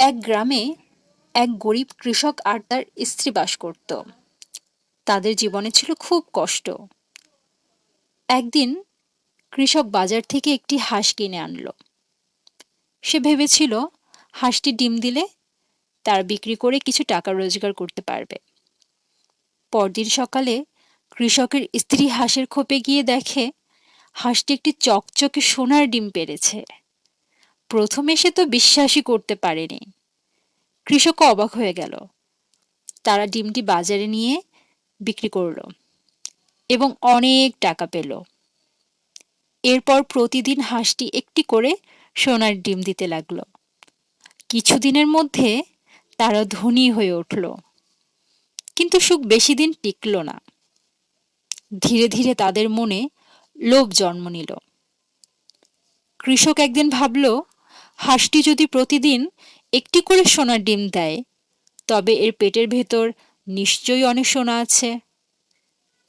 এক গ্রামে এক গরিব কৃষক আর তার স্ত্রী বাস করত। তাদের জীবনে ছিল খুব কষ্ট। একদিন কৃষক বাজার থেকে একটি হাঁস কিনে আনলো। সে ভেবেছিল হাঁসটি ডিম দিলে তার বিক্রি করে কিছু টাকা রোজগার করতে পারবে। পরদিন সকালে কৃষকের স্ত্রী হাঁসের খোপে গিয়ে দেখে হাঁসটি একটি চকচকে সোনার ডিম পেড়েছে। প্রথমে সে তো বিশ্বাসই করতে পারেনি। কৃষক অবাক হয়ে গেল। তারা ডিমটি বাজারে নিয়ে বিক্রি করল এবং অনেক টাকা পেল। এরপর প্রতিদিন হাঁসটি একটি করে সোনার ডিম দিতে লাগলো। কিছুদিনের মধ্যে তারা ধনী হয়ে উঠল। কিন্তু সুখ বেশি দিন টিকল না। ধীরে ধীরে তাদের মনে লোভ জন্ম নিল। কৃষক একদিন ভাবল, হাঁসটি যদি প্রতিদিন একটি করে সোনার ডিম দেয় তবে এর পেটের ভেতর নিশ্চয়ই অনেক সোনা আছে।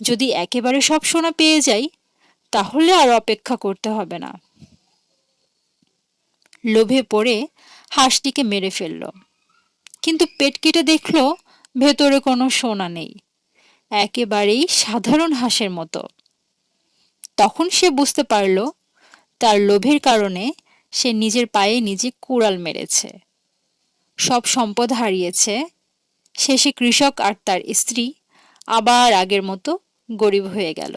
যদি একেবারে সব সোনা পেয়ে যাই তাহলে আর অপেক্ষা করতে হবে না। লোভে পড়ে হাঁসটিকে মেরে ফেলল। কিন্তু পেট কেটে দেখল ভেতরে কোনো সোনা নেই, একেবারেই সাধারণ হাঁসের মতো। তখন সে বুঝতে পারল তার লোভের কারণে সে নিজের পায়ে নিজে কুড়াল মেরেছে, সব সম্পদ হারিয়েছে। শেষে কৃষক আর তার স্ত্রী আবার আগের মতো গরিব হয়ে গেল।